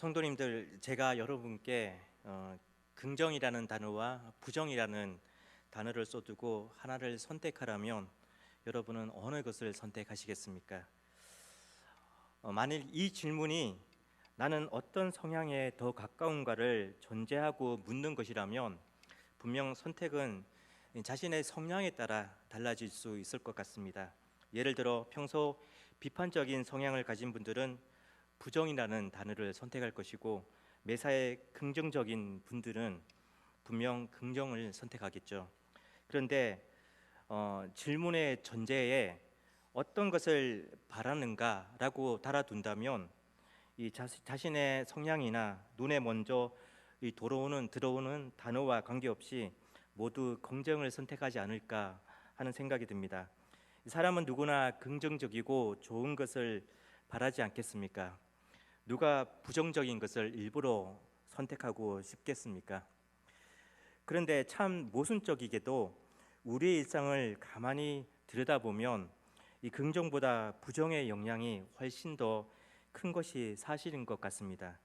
성도님들, 제가 여러분께 긍정이라는 단어와 부정이라는 단어를 쏟고 하나를 선택하라면 여러분은 어느 것을 선택하시겠습니까? 만일 이 질문이 나는 어떤 성향에 더 가까운가를 전제하고 묻는 것이라면 분명 선택은 자신의 성향에 따라 달라질 수 있을 것 같습니다. 예를 들어 평소 비판적인 성향을 가진 분들은 부정이라는 단어를 선택할 것이고, 매사에 긍정적인 분들은 분명 긍정을 선택하겠죠. 그런데 질문의 전제에 어떤 것을 바라는가라고 달아둔다면 이 자신의 성향이나 눈에 먼저 들어오는 단어와 관계없이 모두 긍정을 선택하지 않을까 하는 생각이 듭니다. 사람은 누구나 긍정적이고 좋은 것을 바라지 않겠습니까? 누가 부정적인 것을 일부러 선택하고 싶겠습니까? 그런데 참 모순적이게도 우리의 일상을 가만히 들여다보면 이 긍정보다 부정의 영향이 훨씬 더 큰 것이 사실인 것 같습니다.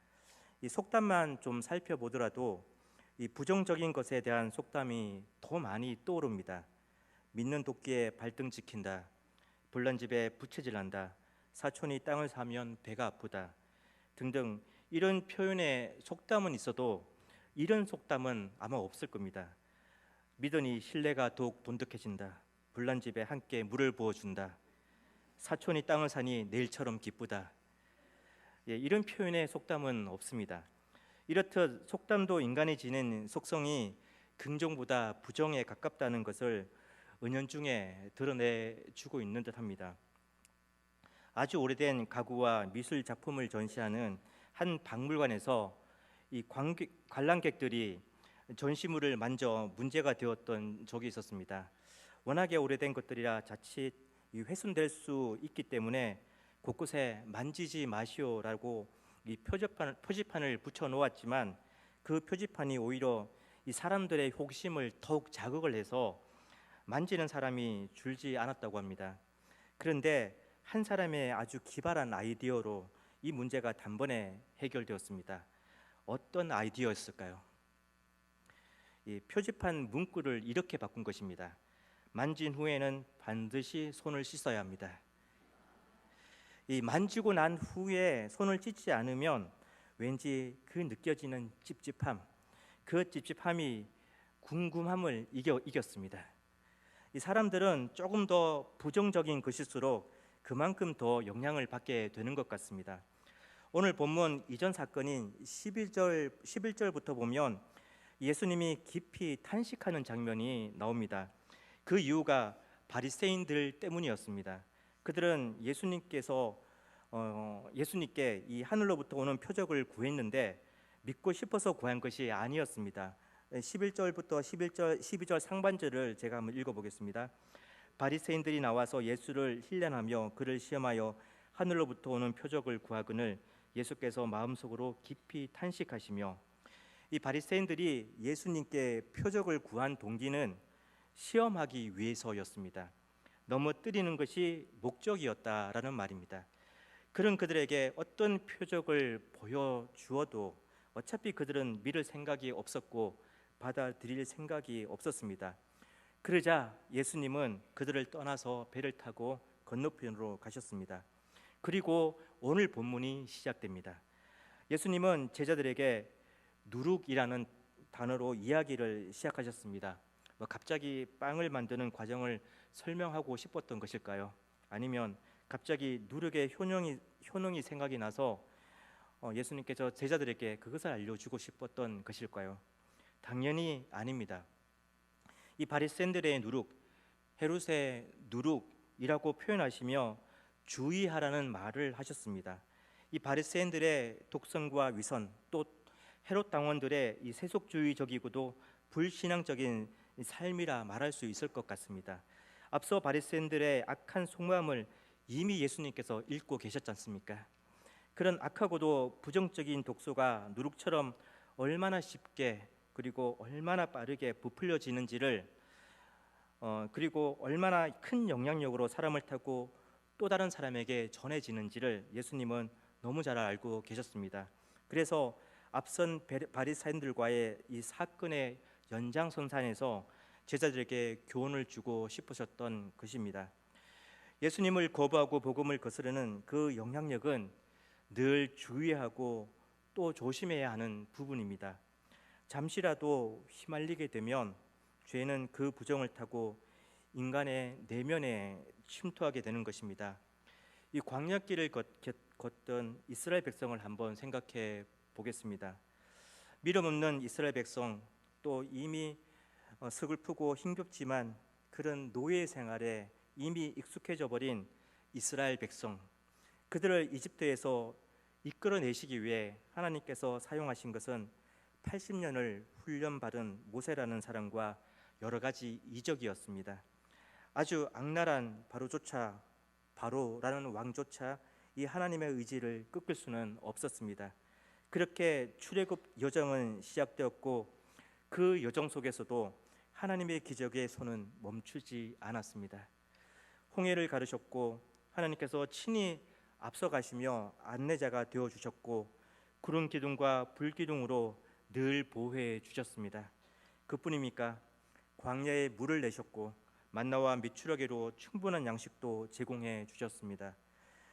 이 속담만 좀 살펴보더라도 이 부정적인 것에 대한 속담이 더 많이 떠오릅니다. 믿는 도끼에 발등 찍힌다, 불난 집에 부채질한다, 사촌이 땅을 사면 배가 아프다 등등, 이런 표현의 속담은 있어도 이런 속담은 아마 없을 겁니다. 믿으니 신뢰가 더욱 돈독해진다, 불난 집에 함께 물을 부어준다, 사촌이 땅을 사니 내일처럼 기쁘다. 이런 표현의 속담은 없습니다. 이렇듯 속담도 인간이 지닌 속성이 긍정보다 부정에 가깝다는 것을 은연중에 드러내주고 있는 듯합니다. 아주 오래된 가구와 미술 작품을 전시하는 한 박물관에서 이 관람객들이 전시물을 만져 문제가 되었던 적이 있었습니다. 워낙에 오래된 것들이라 자칫 훼손될 수 있기 때문에 곳곳에 만지지 마시오라고 이 표지판을 붙여 놓았지만, 그 표지판이 오히려 이 사람들의 호기심을 더욱 자극을 해서 만지는 사람이 줄지 않았다고 합니다. 그런데 한 사람의 아주 기발한 아이디어로 이 문제가 단번에 해결되었습니다. 어떤 아이디어였을까요? 이 표지판 문구를 이렇게 바꾼 것입니다. 만진 후에는 반드시 손을 씻어야 합니다. 이 만지고 난 후에 손을 씻지 않으면 왠지 그 느껴지는 찝찝함, 그 찝찝함이 궁금함을 이겼습니다. 이 사람들은 조금 더 부정적인 것일수록 그만큼 더 영향을 받게 되는 것 같습니다. 오늘 본문 이전 사건인 11절부터 보면 예수님이 깊이 탄식하는 장면이 나옵니다. 그 이유가 바리새인들 때문이었습니다. 그들은 예수님께 이 하늘로부터 오는 표적을 구했는데 믿고 싶어서 구한 것이 아니었습니다. 11절부터 12절 상반절을 제가 한번 읽어보겠습니다. 바리새인들이 나와서 예수를 힐련하며 그를 시험하여 하늘로부터 오는 표적을 구하거늘 예수께서 마음속으로 깊이 탄식하시며, 이 바리새인들이 예수님께 표적을 구한 동기는 시험하기 위해서였습니다. 넘어뜨리는 것이 목적이었다라는 말입니다. 그런 그들에게 어떤 표적을 보여주어도 어차피 그들은 믿을 생각이 없었고 받아들일 생각이 없었습니다. 그러자 예수님은 그들을 떠나서 배를 타고 건너편으로 가셨습니다. 그리고 오늘 본문이 시작됩니다. 예수님은 제자들에게 누룩이라는 단어로 이야기를 시작하셨습니다. 갑자기 빵을 만드는 과정을 설명하고 싶었던 것일까요? 아니면 갑자기 누룩의 효능이 생각이 나서 예수님께서 제자들에게 그것을 알려주고 싶었던 것일까요? 당연히 아닙니다. 이 바리새인들의 누룩, 헤롯의 누룩이라고 표현하시며 주의하라는 말을 하셨습니다. 이 바리새인들의 독선과 위선, 또 헤롯 당원들의 이 세속주의적이고도 불신앙적인 삶이라 말할 수 있을 것 같습니다. 앞서 바리새인들의 악한 속마음을 이미 예수님께서 읽고 계셨지 않습니까? 그런 악하고도 부정적인 독소가 누룩처럼 얼마나 쉽게 그리고 얼마나 빠르게 부풀려지는지를 그리고 얼마나 큰 영향력으로 사람을 타고 또 다른 사람에게 전해지는지를 예수님은 너무 잘 알고 계셨습니다. 그래서 앞선 바리사인들과의 이 사건의 연장선상에서 제자들에게 교훈을 주고 싶으셨던 것입니다. 예수님을 거부하고 복음을 거스르는 그 영향력은 늘 주의하고 또 조심해야 하는 부분입니다. 잠시라도 휘말리게 되면 죄는 그 부정을 타고 인간의 내면에 침투하게 되는 것입니다. 이 광야길을 걷던 이스라엘 백성을 한번 생각해 보겠습니다. 믿음 없는 이스라엘 백성, 또 이미 서글프고 힘겹지만 그런 노예 생활에 이미 익숙해져 버린 이스라엘 백성, 그들을 이집트에서 이끌어내시기 위해 하나님께서 사용하신 것은 80년을 훈련받은 모세라는 사람과 여러 가지 이적이었습니다. 아주 악랄한 바로라는 왕조차 이 하나님의 의지를 꺾을 수는 없었습니다. 그렇게 출애굽 여정은 시작되었고 그 여정 속에서도 하나님의 기적의 손은 멈추지 않았습니다. 홍해를 가르셨고 하나님께서 친히 앞서가시며 안내자가 되어주셨고 구름 기둥과 불 기둥으로 늘 보호해 주셨습니다. 그뿐입니까? 광야에 물을 내셨고 만나와 미추라기로 충분한 양식도 제공해 주셨습니다.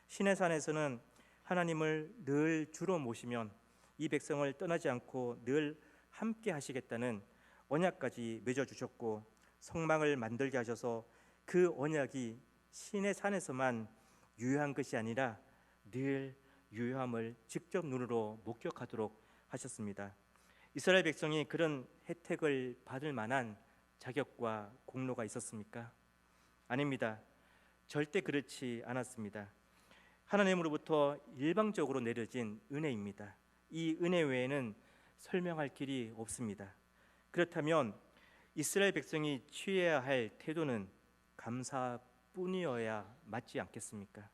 시내산에서는 하나님을 늘 주로 모시면 이 백성을 떠나지 않고 늘 함께 하시겠다는 언약까지 맺어주셨고 성막을 만들게 하셔서 그 언약이 시내산에서만 유효한 것이 아니라 늘 유효함을 직접 눈으로 목격하도록 하셨습니다. 이스라엘 백성이 그런 혜택을 받을 만한 자격과 공로가 있었습니까? 아닙니다. 절대 그렇지 않았습니다. 하나님으로부터 일방적으로 내려진 은혜입니다. 이 은혜 외에는 설명할 길이 없습니다. 그렇다면 이스라엘 백성이 취해야 할 태도는 감사뿐이어야 맞지 않겠습니까?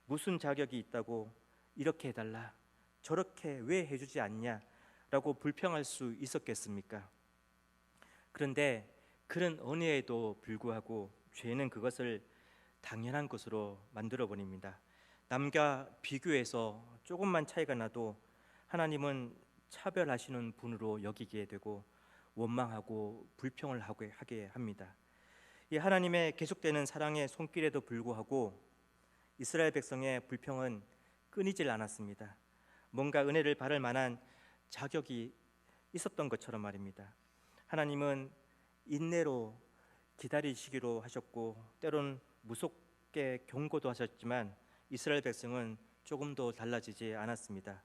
무슨 자격이 있다고 이렇게 해달라, 저렇게 왜 해주지 않냐라고 불평할 수 있었겠습니까? 그런데 그런 은혜에도 불구하고 죄는 그것을 당연한 것으로 만들어 버립니다. 남과 비교해서 조금만 차이가 나도 하나님은 차별하시는 분으로 여기게 되고 원망하고 불평을 하게 합니다. 이 하나님의 계속되는 사랑의 손길에도 불구하고 이스라엘 백성의 불평은 끊이질 않았습니다. 뭔가 은혜를 받을 만한 자격이 있었던 것처럼 말입니다. 하나님은 인내로 기다리시기로 하셨고 때론 무섭게 경고도 하셨지만 이스라엘 백성은 조금도 달라지지 않았습니다.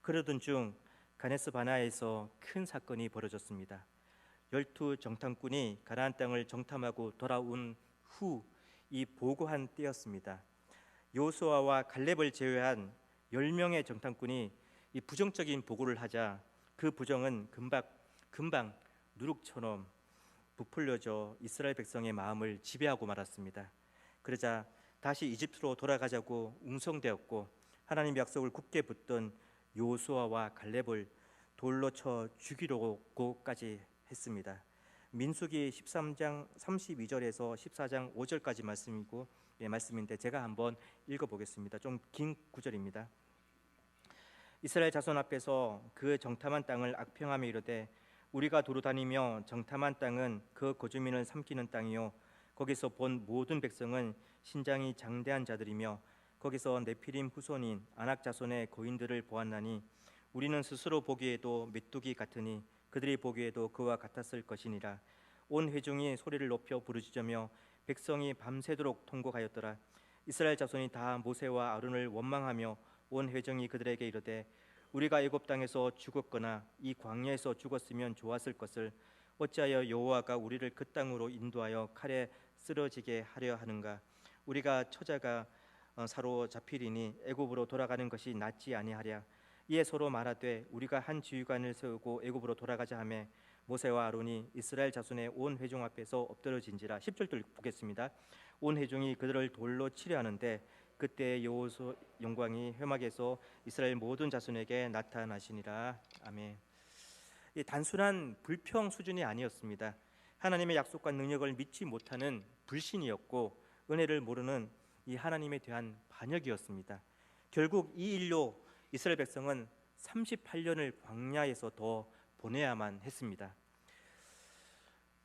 그러던 중 가데스 바네아에서 큰 사건이 벌어졌습니다. 12 정탐꾼이 가나안 땅을 정탐하고 돌아온 후 이 보고한 때였습니다. 여호수아와 갈렙을 제외한 10명의 정탐꾼이 이 부정적인 보고를 하자 그 부정은 금방 누룩처럼 부풀려져 이스라엘 백성의 마음을 지배하고 말았습니다. 그러자 다시 이집트로 돌아가자고 웅성되었고 하나님 약속을 굳게 붙든 여호수아와 갈렙을 돌로 쳐 죽이려고까지 했습니다. 민수기 13장 32절에서 14장 5절까지 말씀인데 제가 한번 읽어보겠습니다. 좀 긴 구절입니다. 이스라엘 자손 앞에서 그 정탐한 땅을 악평하며 이르되 우리가 도로 다니며 정탐한 땅은 그 거주민을 삼키는 땅이요 거기서 본 모든 백성은 신장이 장대한 자들이며 거기서 네피림 후손인 아낙 자손의 거인들을 보았나니 우리는 스스로 보기에도 메뚜기 같으니 그들이 보기에도 그와 같았을 것이니라. 온 회중이 소리를 높여 부르짖으며 백성이 밤새도록 통곡하였더라. 이스라엘 자손이 다 모세와 아론을 원망하며 온 회중이 그들에게 이르되 우리가 애굽 땅에서 죽었거나 이 광야에서 죽었으면 좋았을 것을 어찌하여 여호와가 우리를 그 땅으로 인도하여 칼에 쓰러지게 하려 하는가? 우리가 처자가 사로잡히리니 애굽으로 돌아가는 것이 낫지 아니하랴. 이에 서로 말하되 우리가 한 지휘관을 세우고 애굽으로 돌아가자 하매 모세와 아론이 이스라엘 자손의 온 회중 앞에서 엎드러진지라. 10절 보겠습니다. 온 회중이 그들을 돌로 치려 하는데 그때 여호수아의 영광이 회막에서 이스라엘 모든 자손에게 나타나시니라. 아멘. 이 단순한 불평 수준이 아니었습니다. 하나님의 약속과 능력을 믿지 못하는 불신이었고 은혜를 모르는 이 하나님에 대한 반역이었습니다. 결국 이 일로 이스라엘 백성은 38년을 광야에서 더 보내야만 했습니다.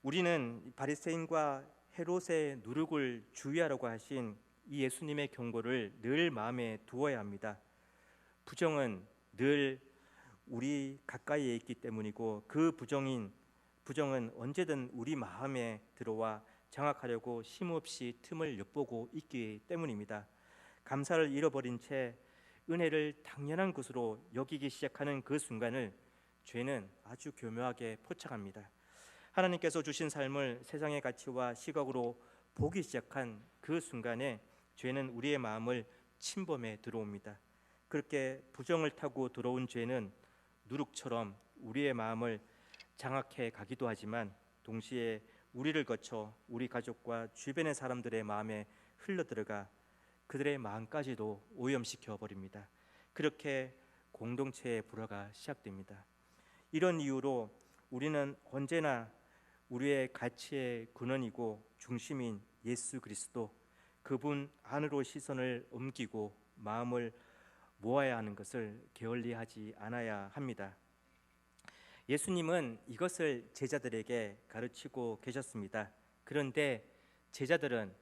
우리는 바리새인과 헤롯의 누룩을 주의하라고 하신 이 예수님의 경고를 늘 마음에 두어야 합니다. 부정은 늘 우리 가까이에 있기 때문이고, 그 부정은 언제든 우리 마음에 들어와 장악하려고 쉼없이 틈을 엿보고 있기 때문입니다. 감사를 잃어버린 채 은혜를 당연한 것으로 여기기 시작하는 그 순간을 죄는 아주 교묘하게 포착합니다. 하나님께서 주신 삶을 세상의 가치와 시각으로 보기 시작한 그 순간에 죄는 우리의 마음을 침범해 들어옵니다. 그렇게 부정을 타고 들어온 죄는 누룩처럼 우리의 마음을 장악해 가기도 하지만, 동시에 우리를 거쳐 우리 가족과 주변의 사람들의 마음에 흘러들어가 그들의 마음까지도 오염시켜 버립니다. 그렇게 공동체의 불화가 시작됩니다. 이런 이유로 우리는 언제나 우리의 가치의 근원이고 중심인 예수 그리스도, 그분 안으로 시선을 옮기고 마음을 모아야 하는 것을 게을리하지 않아야 합니다. 예수님은 이것을 제자들에게 가르치고 계셨습니다. 그런데 제자들은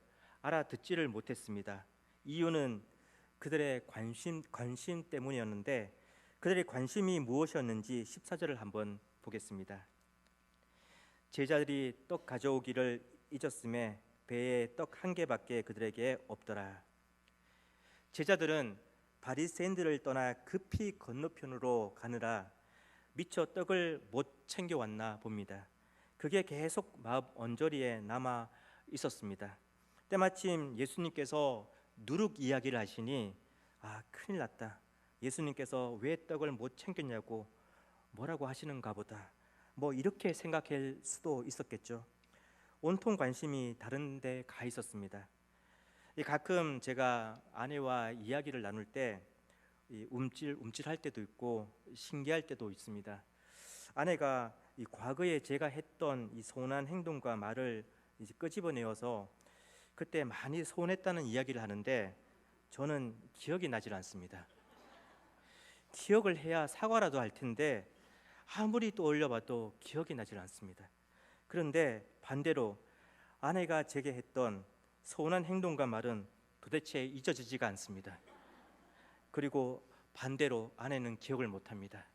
알아듣지를 못했습니다. 이유는 그들의 관심 때문이었는데, 그들의 관심이 무엇이었는지 14절을 한번 보겠습니다. 제자들이 떡 가져오기를 잊었음에 배에 떡 한 개밖에 그들에게 없더라. 제자들은 바리새인들을 떠나 급히 건너편으로 가느라 미처 떡을 못 챙겨왔나 봅니다. 그게 계속 마음 언저리에 남아 있었습니다. 때마침 예수님께서 누룩 이야기를 하시니, 큰일 났다, 예수님께서 왜 떡을 못 챙겼냐고 뭐라고 하시는가 보다, 이렇게 생각할 수도 있었겠죠. 온통 관심이 다른 데 가 있었습니다. 가끔 제가 아내와 이야기를 나눌 때 움찔할 때도 있고 신기할 때도 있습니다. 아내가 과거에 제가 했던 이 서운한 행동과 말을 이제 끄집어내어서 그때 많이 서운했다는 이야기를 하는데, 저는 기억이 나질 않습니다. 기억을 해야 사과라도 할 텐데 아무리 떠올려봐도 기억이 나질 않습니다. 그런데 반대로 아내가 제게 했던 서운한 행동과 말은 도대체 잊어지지가 않습니다. 그리고 반대로 아내는 기억을 못합니다.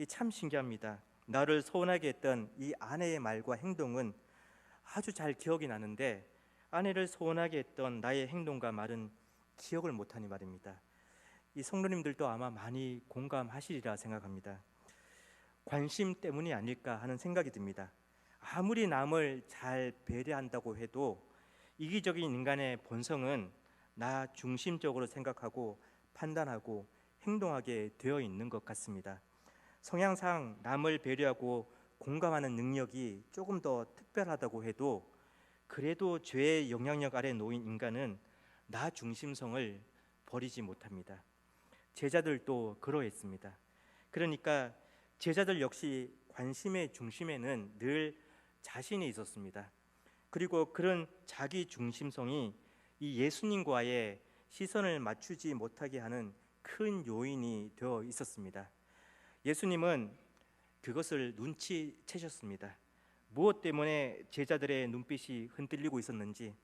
참 신기합니다. 나를 서운하게 했던 이 아내의 말과 행동은 아주 잘 기억이 나는데, 아내를 서운하게 했던 나의 행동과 말은 기억을 못하니 말입니다. 이 성도님들도 아마 많이 공감하시리라 생각합니다. 관심 때문이 아닐까 하는 생각이 듭니다. 아무리 남을 잘 배려한다고 해도 이기적인 인간의 본성은 나 중심적으로 생각하고 판단하고 행동하게 되어 있는 것 같습니다. 성향상 남을 배려하고 공감하는 능력이 조금 더 특별하다고 해도, 그래도 죄의 영향력 아래 놓인 인간은 나 중심성을 버리지 못합니다. 제자들도 그러했습니다. 그러니까 제자들 역시 관심의 중심에는 늘 자신이 있었습니다. 그리고 그런 자기 중심성이 이 예수님과의 시선을 맞추지 못하게 하는 큰 요인이 되어 있었습니다. 예수님은 그것을 눈치채셨습니다. 무엇 때문에 제자들의 눈빛이 흔들리고 있었는지,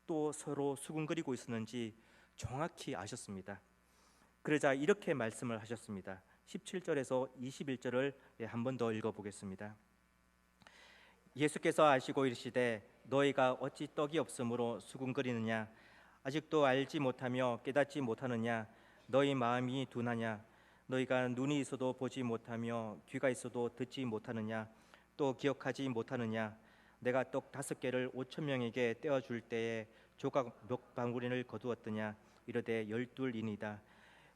또 서로 수군거리고 있었는지 정확히 아셨습니다. 그러자 이렇게 말씀을 하셨습니다. 17절에서 21절을 한 번 더 읽어보겠습니다. 예수께서 아시고 이르시되 너희가 어찌 떡이 없으므로 수군거리느냐, 아직도 알지 못하며 깨닫지 못하느냐, 너희 마음이 둔하냐, 너희가 눈이 있어도 보지 못하며 귀가 있어도 듣지 못하느냐, 또 기억하지 못하느냐. 내가 떡 5개를 5,000명에게 떼어줄 때에 조각 몇 방울인을 거두었더냐, 이르되 12이니이다.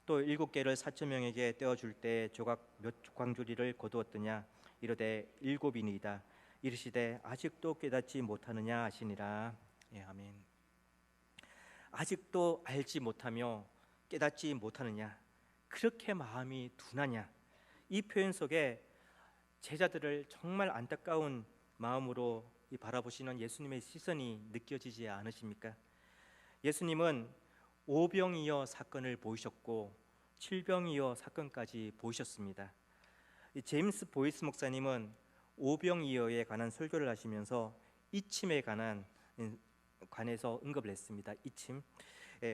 또 7개를 4,000명에게 떼어줄 때에 조각 몇 광주리를 거두었더냐, 이르되 7이니이다. 이르시되 아직도 깨닫지 못하느냐 하시니라. 아멘. 아직도 알지 못하며 깨닫지 못하느냐, 그렇게 마음이 둔하냐, 이 표현 속에 제자들을 정말 안타까운 마음으로 바라보시는 예수님의 시선이 느껴지지 않으십니까? 예수님은 오병이어 사건을 보이셨고 칠병이어 사건까지 보이셨습니다. 이 제임스 보이스 목사님은 오병이어에 관한 설교를 하시면서 이침에 관해서 언급을 했습니다. 이침,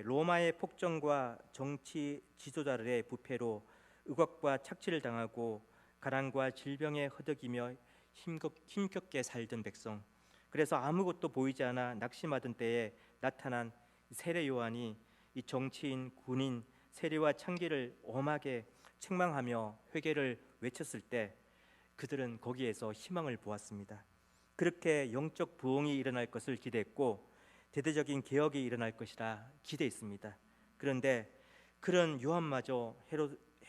로마의 폭정과 정치 지도자들의 부패로 의혹과 착취를 당하고 가난과 질병에 허덕이며 힘겹게 살던 백성, 그래서 아무것도 보이지 않아 낙심하던 때에 나타난 세례 요한이 이 정치인, 군인, 세리와 창기를 엄하게 책망하며 회개를 외쳤을 때 그들은 거기에서 희망을 보았습니다. 그렇게 영적 부흥이 일어날 것을 기대했고 대대적인 개혁이 일어날 것이라 기대했습니다. 그런데 그런 요한마저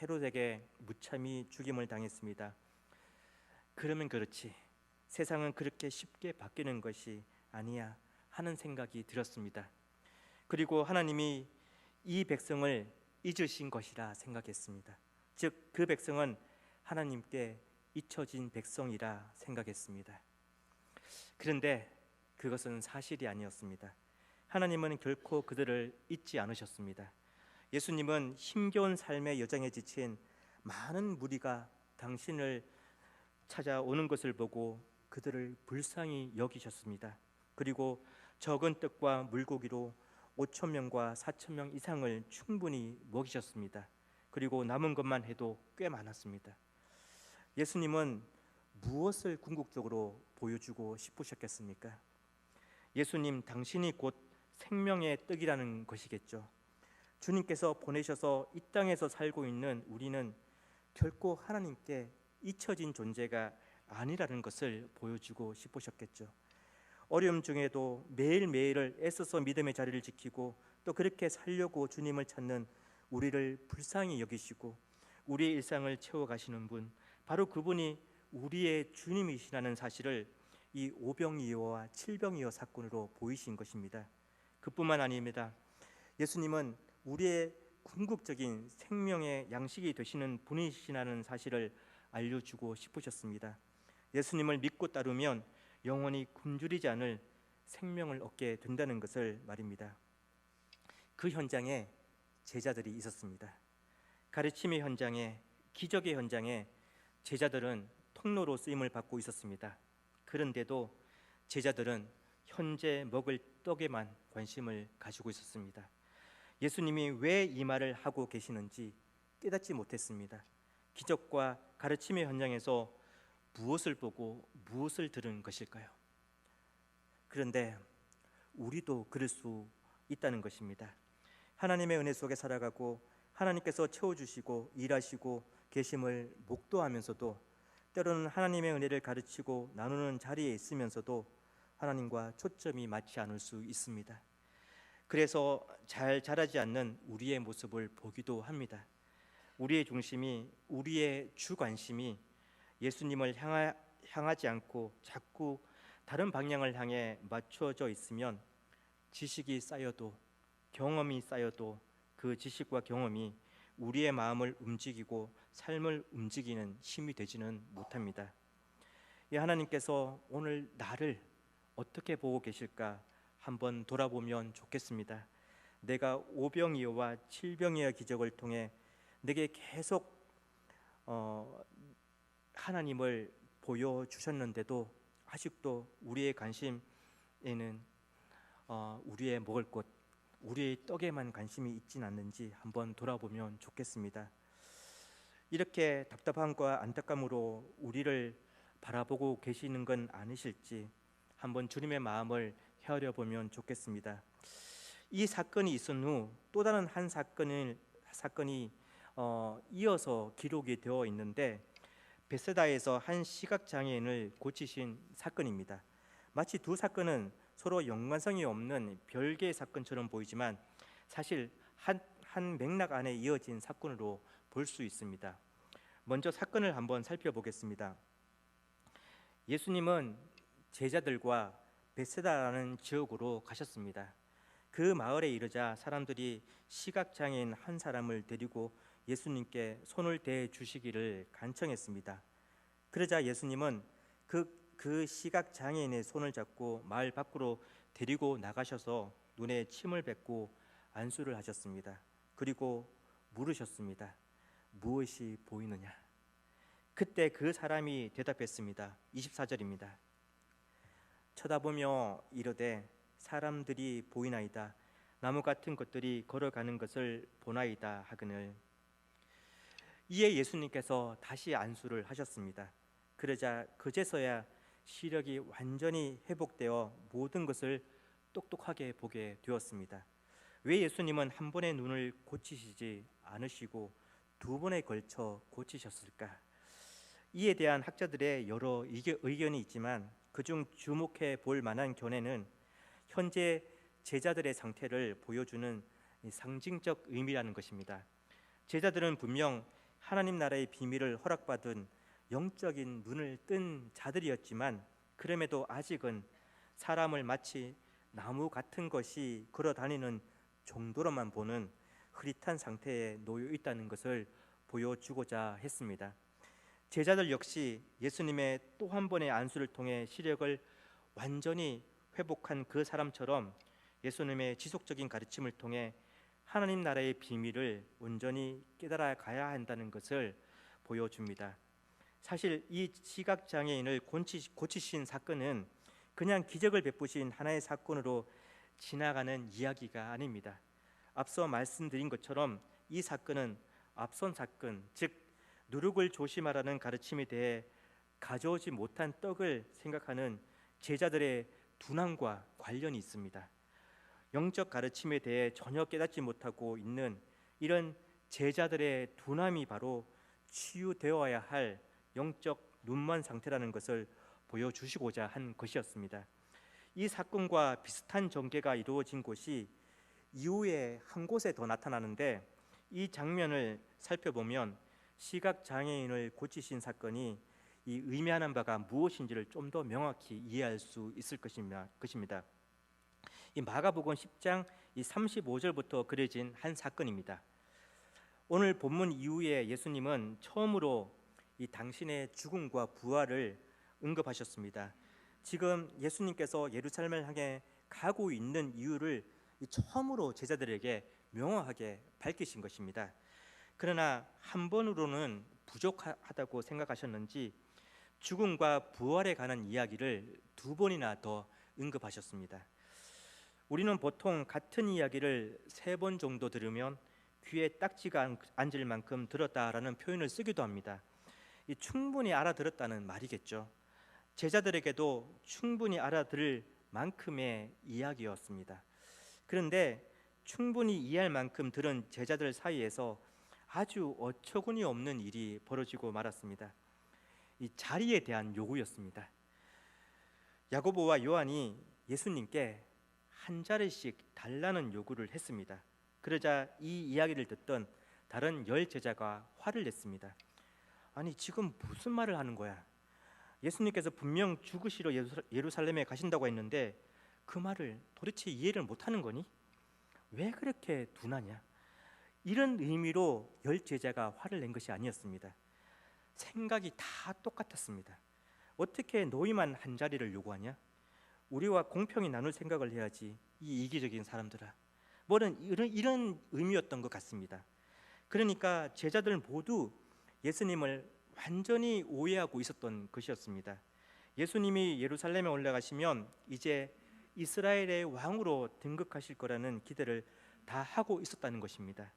헤롯에게 무참히 죽임을 당했습니다. 그러면 그렇지, 세상은 그렇게 쉽게 바뀌는 것이 아니야 하는 생각이 들었습니다. 그리고 하나님이 이 백성을 잊으신 것이라 생각했습니다. 즉 그 백성은 하나님께 잊혀진 백성이라 생각했습니다. 그런데 그것은 사실이 아니었습니다. 하나님은 결코 그들을 잊지 않으셨습니다. 예수님은 힘겨운 삶의 여정에 지친 많은 무리가 당신을 찾아오는 것을 보고 그들을 불쌍히 여기셨습니다. 그리고 적은 떡과 물고기로 5,000명과 4,000명 이상을 충분히 먹이셨습니다. 그리고 남은 것만 해도 꽤 많았습니다. 예수님은 무엇을 궁극적으로 보여주고 싶으셨겠습니까? 예수님, 당신이 곧 생명의 떡이라는 것이겠죠. 주님께서 보내셔서 이 땅에서 살고 있는 우리는 결코 하나님께 잊혀진 존재가 아니라는 것을 보여주고 싶으셨겠죠. 어려움 중에도 매일매일을 애써서 믿음의 자리를 지키고 또 그렇게 살려고 주님을 찾는 우리를 불쌍히 여기시고 우리의 일상을 채워가시는 분, 바로 그분이 우리의 주님이시라는 사실을 이 오병이어와 칠병이어 사건으로 보이신 것입니다. 그뿐만 아닙니다. 예수님은 우리의 궁극적인 생명의 양식이 되시는 분이시라는 사실을 알려주고 싶으셨습니다. 예수님을 믿고 따르면 영원히 굶주리지 않을 생명을 얻게 된다는 것을 말입니다. 그 현장에 제자들이 있었습니다. 가르침의 현장에, 기적의 현장에 제자들은 통로로 쓰임을 받고 있었습니다. 그런데도 제자들은 현재 먹을 떡에만 관심을 가지고 있었습니다. 예수님이 왜 이 말을 하고 계시는지 깨닫지 못했습니다. 기적과 가르침의 현장에서 무엇을 보고 무엇을 들은 것일까요? 그런데 우리도 그럴 수 있다는 것입니다. 하나님의 은혜 속에 살아가고 하나님께서 채워주시고 일하시고 계심을 목도하면서도 때로는 하나님의 은혜를 가르치고 나누는 자리에 있으면서도 하나님과 초점이 맞지 않을 수 있습니다. 그래서 잘 자라지 않는 우리의 모습을 보기도 합니다. 우리의 중심이, 우리의 주 관심이 예수님을 향하지 않고 자꾸 다른 방향을 향해 맞춰져 있으면 지식이 쌓여도, 경험이 쌓여도 그 지식과 경험이 우리의 마음을 움직이고 삶을 움직이는 힘이 되지는 못합니다. 하나님께서 오늘 나를 어떻게 보고 계실까 한번 돌아보면 좋겠습니다. 내가 오병이어와 칠병이어 기적을 통해 내게 계속 하나님을 보여주셨는데도 아직도 우리의 관심에는 우리의 먹을 것, 우리의 떡에만 관심이 있진 않는지 한번 돌아보면 좋겠습니다. 이렇게 답답함과 안타까움으로 우리를 바라보고 계시는 건 아니실지 한번 주님의 마음을 헤아려보면 좋겠습니다. 이 사건이 있은 후 또 다른 한 사건이 이어서 기록이 되어 있는데 베세다에서 한 시각장애인을 고치신 사건입니다. 마치 두 사건은 서로 연관성이 없는 별개의 사건처럼 보이지만 사실 한 맥락 안에 이어진 사건으로 볼 수 있습니다. 먼저 사건을 한번 살펴보겠습니다. 예수님은 제자들과 베세다라는 지역으로 가셨습니다. 그 마을에 이르자 사람들이 시각장애인 한 사람을 데리고 예수님께 손을 대해 주시기를 간청했습니다. 그러자 예수님은 그 시각장애인의 손을 잡고 마을 밖으로 데리고 나가셔서 눈에 침을 뱉고 안수를 하셨습니다. 그리고 물으셨습니다. 무엇이 보이느냐? 그때 그 사람이 대답했습니다. 24절입니다. 쳐다보며 이르되 사람들이 보이나이다. 나무 같은 것들이 걸어가는 것을 보나이다 하거늘. 이에 예수님께서 다시 안수를 하셨습니다. 그러자 그제서야 시력이 완전히 회복되어 모든 것을 똑똑하게 보게 되었습니다. 왜 예수님은 한 번의 눈을 고치시지 않으시고 두 번에 걸쳐 고치셨을까? 이에 대한 학자들의 여러 의견이 있지만 그중 주목해 볼 만한 견해는 현재 제자들의 상태를 보여주는 상징적 의미라는 것입니다. 제자들은 분명 하나님 나라의 비밀을 허락받은 영적인 눈을 뜬 자들이었지만 그럼에도 아직은 사람을 마치 나무 같은 것이 걸어다니는 정도로만 보는 흐릿한 상태에 놓여 있다는 것을 보여주고자 했습니다. 제자들 역시 예수님의 또 한 번의 안수를 통해 시력을 완전히 회복한 그 사람처럼 예수님의 지속적인 가르침을 통해 하나님 나라의 비밀을 온전히 깨달아 가야 한다는 것을 보여줍니다. 사실 이 시각장애인을 고치신 사건은 그냥 기적을 베푸신 하나의 사건으로 지나가는 이야기가 아닙니다. 앞서 말씀드린 것처럼 이 사건은 앞선 사건, 즉 누룩을 조심하라는 가르침에 대해 가져오지 못한 떡을 생각하는 제자들의 둔함과 관련이 있습니다. 영적 가르침에 대해 전혀 깨닫지 못하고 있는 이런 제자들의 둔함이 바로 치유되어야 할 영적 눈먼 상태라는 것을 보여주시고자 한 것이었습니다. 이 사건과 비슷한 전개가 이루어진 곳이 이후에 한 곳에 더 나타나는데 이 장면을 살펴보면 시각장애인을 고치신 사건이 이 의미하는 바가 무엇인지를 좀 더 명확히 이해할 수 있을 것입니다. 이 마가복음 10장 35절부터 그려진 한 사건입니다. 오늘 본문 이후에 예수님은 처음으로 이 당신의 죽음과 부활을 언급하셨습니다. 지금 예수님께서 예루살렘을 향해 가고 있는 이유를 처음으로 제자들에게 명확하게 밝히신 것입니다. 그러나 한 번으로는 부족하다고 생각하셨는지 죽음과 부활에 관한 이야기를 두 번이나 더 언급하셨습니다. 우리는 보통 같은 이야기를 3번 정도 들으면 귀에 딱지가 앉을 만큼 들었다라는 표현을 쓰기도 합니다. 충분히 알아들었다는 말이겠죠. 제자들에게도 충분히 알아들을 만큼의 이야기였습니다. 그런데 충분히 이해할 만큼 들은 제자들 사이에서 아주 어처구니 없는 일이 벌어지고 말았습니다. 이 자리에 대한 요구였습니다. 야고보와 요한이 예수님께 한 자리씩 달라는 요구를 했습니다. 그러자 이 이야기를 듣던 다른 10제자가 화를 냈습니다. 아니 지금 무슨 말을 하는 거야? 예수님께서 분명 죽으시러 예루살렘에 가신다고 했는데 그 말을 도대체 이해를 못하는 거니? 왜 그렇게 둔하냐? 이런 의미로 10제자가 화를 낸 것이 아니었습니다. 생각이 다 똑같았습니다. 어떻게 너희만 한 자리를 요구하냐? 우리와 공평히 나눌 생각을 해야지, 이 이기적인 사람들아. 이런 의미였던 것 같습니다. 그러니까 제자들 모두 예수님을 완전히 오해하고 있었던 것이었습니다. 예수님이 예루살렘에 올라가시면 이제 이스라엘의 왕으로 등극하실 거라는 기대를 다 하고 있었다는 것입니다.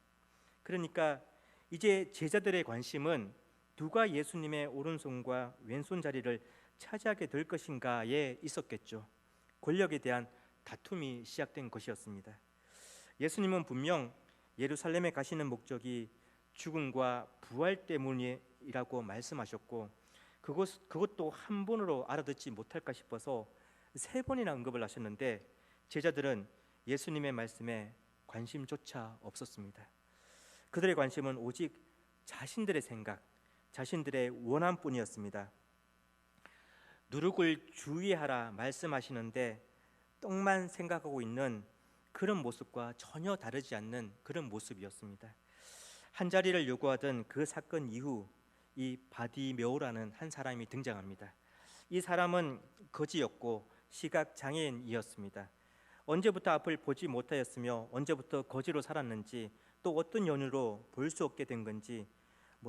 그러니까 이제 제자들의 관심은 누가 예수님의 오른손과 왼손 자리를 차지하게 될 것인가에 있었겠죠. 권력에 대한 다툼이 시작된 것이었습니다. 예수님은 분명 예루살렘에 가시는 목적이 죽음과 부활 때문이라고 말씀하셨고 그것도 한 번으로 알아듣지 못할까 싶어서 3번이나 언급을 하셨는데 제자들은 예수님의 말씀에 관심조차 없었습니다. 그들의 관심은 오직 자신들의 생각, 자신들의 원함뿐이었습니다. 누룩을 주의하라 말씀하시는데 떡만 생각하고 있는 그런 모습과 전혀 다르지 않는 그런 모습이었습니다. 한 자리를 요구하던 그 사건 이후 이 바디메오라는 한 사람이 등장합니다. 이 사람은 거지였고 시각장애인이었습니다. 언제부터 앞을 보지 못하였으며 언제부터 거지로 살았는지 또 어떤 연유로 볼 수 없게 된 건지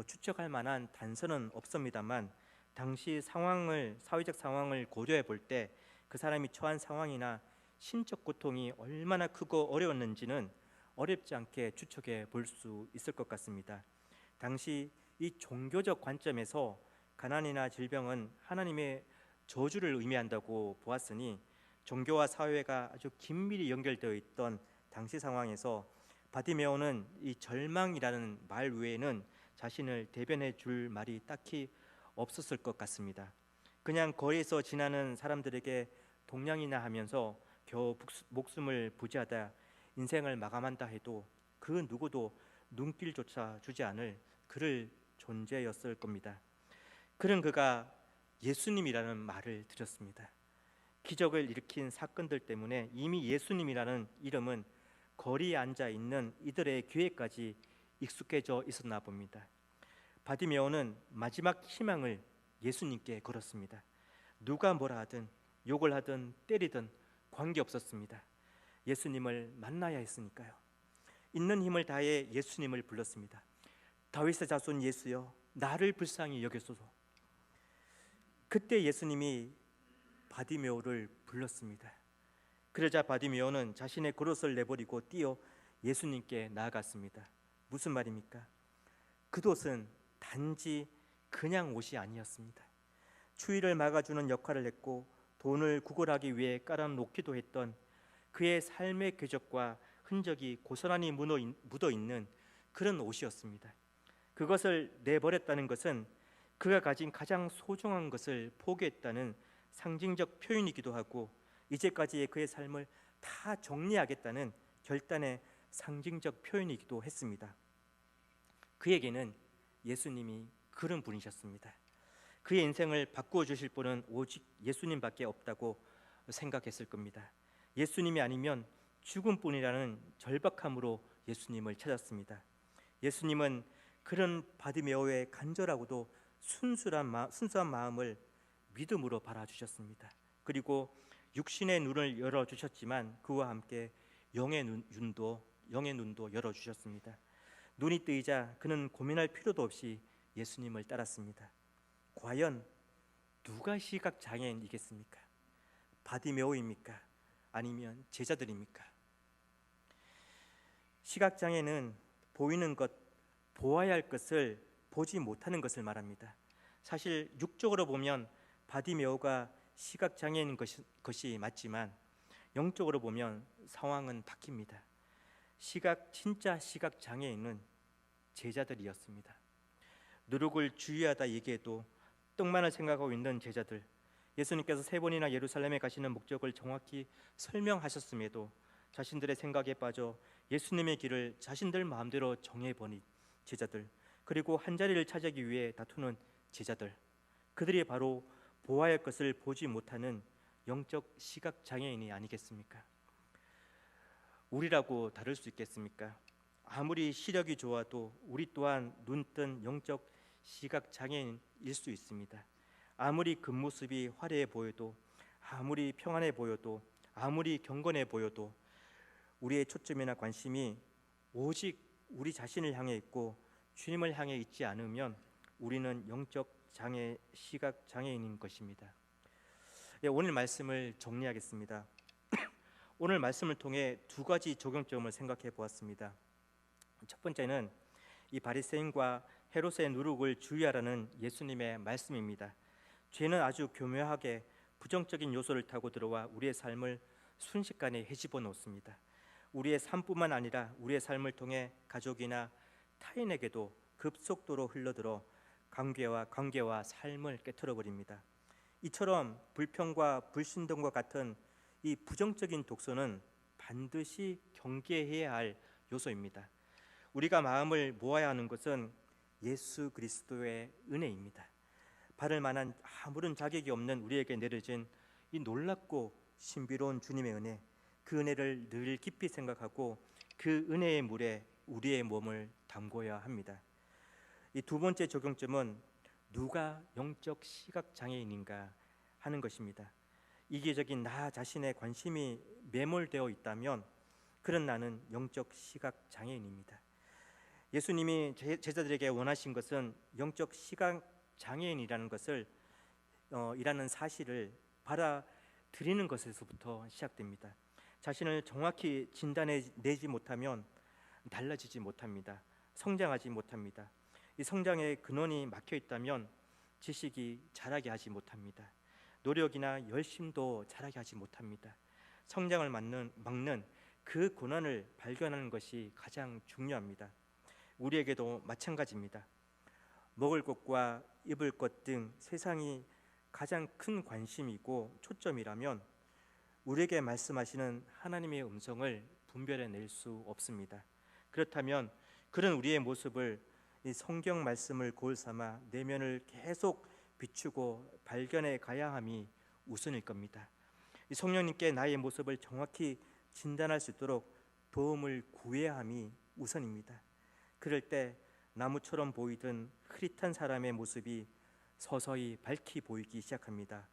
추측할 만한 단서는 없습니다만, 당시 사회적 상황을 고려해 볼 때 그 사람이 처한 상황이나 신적 고통이 얼마나 크고 어려웠는지는 어렵지 않게 추측해 볼 수 있을 것 같습니다. 당시 이 종교적 관점에서 가난이나 질병은 하나님의 저주를 의미한다고 보았으니, 종교와 사회가 아주 긴밀히 연결되어 있던 당시 상황에서 바디메오는 이 절망이라는 말 외에는 자신을 대변해 줄 말이 딱히 없었을 것 같습니다. 그냥 거리에서 지나는 사람들에게 동냥이나 하면서 겨우 목숨을 부지하다 인생을 마감한다 해도 그 누구도 눈길조차 주지 않을 그럴 존재였을 겁니다. 그런 그가 예수님이라는 말을 들었습니다. 기적을 일으킨 사건들 때문에 이미 예수님이라는 이름은 거리에 앉아 있는 이들의 귀에까지 익숙해져 있었나 봅니다. 바디메오는 마지막 희망을 예수님께 걸었습니다. 누가 뭐라 하든 욕을 하든 때리든 관계없었습니다. 예수님을 만나야 했으니까요. 있는 힘을 다해 예수님을 불렀습니다. 다윗의 자손 예수여, 나를 불쌍히 여기소서. 그때 예수님이 바디메오를 불렀습니다. 그러자 바디메오는 자신의 그릇을 내버리고 뛰어 예수님께 나아갔습니다. 무슨 말입니까? 그 옷은 단지 그냥 옷이 아니었습니다. 추위를 막아주는 역할을 했고 돈을 구걸하기 위해 깔아놓기도 했던 그의 삶의 궤적과 흔적이 고스란히 묻어있는 그런 옷이었습니다. 그것을 내버렸다는 것은 그가 가진 가장 소중한 것을 포기했다는 상징적 표현이기도 하고, 이제까지의 그의 삶을 다 정리하겠다는 결단의 상징적 표현이기도 했습니다. 그에게는 예수님이 그런 분이셨습니다. 그의 인생을 바꾸어 주실 분은 오직 예수님밖에 없다고 생각했을 겁니다. 예수님이 아니면 죽음뿐이라는 절박함으로 예수님을 찾았습니다. 예수님은 그런 바디메오의 간절하고도 순수한 마음을 믿음으로 바라주셨습니다. 그리고 육신의 눈을 열어주셨지만 그와 함께 영의 눈도 열어주셨습니다. 눈이 뜨이자 그는 고민할 필요도 없이 예수님을 따랐습니다. 과연 누가 시각장애인이겠습니까? 바디메오입니까? 아니면 제자들입니까? 시각장애는 보이는 것, 보아야 할 것을 보지 못하는 것을 말합니다. 사실 육적으로 보면 바디메오가 시각장애인 것이 맞지만 영적으로 보면 상황은 바뀝니다. 진짜 시각장애인은 제자들이었습니다. 누룩을 주의하다 얘기해도 떡만을 생각하고 있는 제자들, 예수님께서 3번이나 예루살렘에 가시는 목적을 정확히 설명하셨음에도 자신들의 생각에 빠져 예수님의 길을 자신들 마음대로 정해버린 제자들, 그리고 한 자리를 차지하기 위해 다투는 제자들, 그들이 바로 보아야 할 것을 보지 못하는 영적 시각장애인이 아니겠습니까? 우리라고 다를 수 있겠습니까? 아무리 시력이 좋아도 우리 또한 눈뜬 영적 시각장애인일 수 있습니다. 아무리 겉모습이 화려해 보여도, 아무리 평안해 보여도, 아무리 경건해 보여도 우리의 초점이나 관심이 오직 우리 자신을 향해 있고 주님을 향해 있지 않으면 우리는 영적 시각장애인인 것입니다. 오늘 말씀을 정리하겠습니다. 오늘 말씀을 통해 2가지 적용점을 생각해 보았습니다. 첫 번째는 이 바리새인과 헤롯의 누룩을 주의하라는 예수님의 말씀입니다. 죄는 아주 교묘하게 부정적인 요소를 타고 들어와 우리의 삶을 순식간에 헤집어 놓습니다. 우리의 삶뿐만 아니라 우리의 삶을 통해 가족이나 타인에게도 급속도로 흘러들어 관계와 삶을 깨트려 버립니다. 이처럼 불평과 불신등과 같은 이 부정적인 독소는 반드시 경계해야 할 요소입니다. 우리가 마음을 모아야 하는 것은 예수 그리스도의 은혜입니다. 바를 만한 아무런 자격이 없는 우리에게 내려진 이 놀랍고 신비로운 주님의 은혜, 그 은혜를 늘 깊이 생각하고 그 은혜의 물에 우리의 몸을 담궈야 합니다. 이 2번째 적용점은 누가 영적 시각장애인인가 하는 것입니다. 이기적인 나 자신의 관심이 매몰되어 있다면 그런 나는 영적 시각장애인입니다. 예수님이 제자들에게 원하신 것은 영적 시각 장애인이라는 것을 이라는 사실을 받아들이는 것에서부터 시작됩니다. 자신을 정확히 진단해내지 못하면 달라지지 못합니다. 성장하지 못합니다. 이 성장의 근원이 막혀 있다면 지식이 자라게 하지 못합니다. 노력이나 열심도 자라게 하지 못합니다. 성장을 막는 그 고난을 발견하는 것이 가장 중요합니다. 우리에게도 마찬가지입니다. 먹을 것과 입을 것 등 세상이 가장 큰 관심이고 초점이라면 우리에게 말씀하시는 하나님의 음성을 분별해낼 수 없습니다. 그렇다면 그런 우리의 모습을 이 성경 말씀을 거울 삼아 내면을 계속 비추고 발견해 가야 함이 우선일 겁니다. 이 성령님께 나의 모습을 정확히 진단할 수 있도록 도움을 구해야 함이 우선입니다. 그럴 때 나무처럼 보이던 흐릿한 사람의 모습이 서서히 밝히 보이기 시작합니다.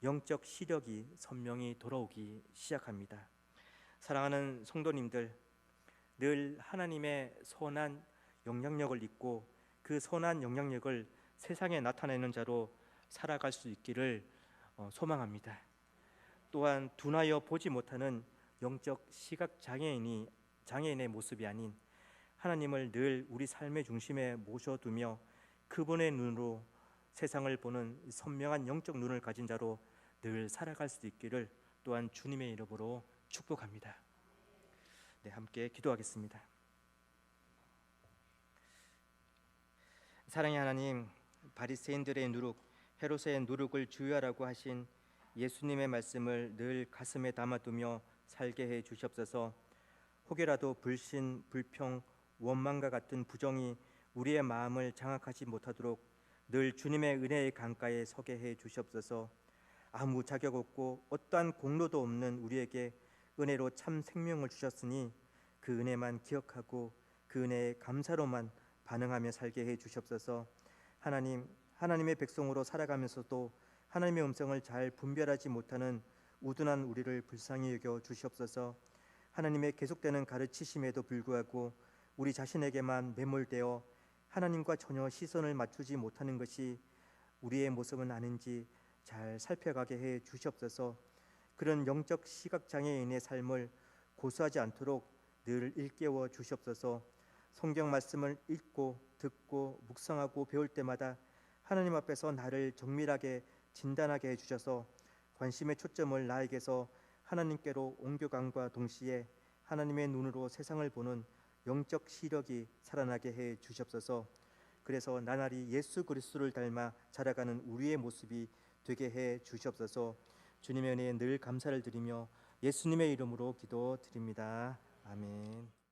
영적 시력이 선명히 돌아오기 시작합니다. 사랑하는 성도님들, 늘 하나님의 선한 영향력을 잊고 그 선한 영향력을 세상에 나타내는 자로 살아갈 수 있기를 소망합니다. 또한 둔하여 보지 못하는 영적 시각 장애인의 모습이 아닌 하나님을 늘 우리 삶의 중심에 모셔두며 그분의 눈으로 세상을 보는 선명한 영적 눈을 가진 자로 늘 살아갈 수 있기를 또한 주님의 이름으로 축복합니다. 네, 함께 기도하겠습니다. 사랑의 하나님, 바리새인들의 누룩, 헤롯의 누룩을 주의하라고 하신 예수님의 말씀을 늘 가슴에 담아두며 살게 해 주시옵소서. 혹여라도 불신, 불평, 원망과 같은 부정이 우리의 마음을 장악하지 못하도록 늘 주님의 은혜의 강가에 서게 해 주시옵소서. 아무 자격 없고 어떠한 공로도 없는 우리에게 은혜로 참 생명을 주셨으니 그 은혜만 기억하고 그 은혜에 감사로만 반응하며 살게 해 주시옵소서. 하나님의 백성으로 살아가면서도 하나님의 음성을 잘 분별하지 못하는 우둔한 우리를 불쌍히 여겨 주시옵소서. 하나님의 계속되는 가르치심에도 불구하고 우리 자신에게만 매몰되어 하나님과 전혀 시선을 맞추지 못하는 것이 우리의 모습은 아닌지 잘 살펴가게 해 주시옵소서. 그런 영적 시각 장애인의 삶을 고수하지 않도록 늘 일깨워 주시옵소서. 성경 말씀을 읽고 듣고 묵상하고 배울 때마다 하나님 앞에서 나를 정밀하게 진단하게 해 주셔서 관심의 초점을 나에게서 하나님께로 옮겨감과 동시에 하나님의 눈으로 세상을 보는 영적 시력이 살아나게 해 주시옵소서. 그래서 나날이 예수 그리스도를 닮아 자라가는 우리의 모습이 되게 해 주시옵소서. 주님의 은혜에 늘 감사를 드리며 예수님의 이름으로 기도드립니다. 아멘.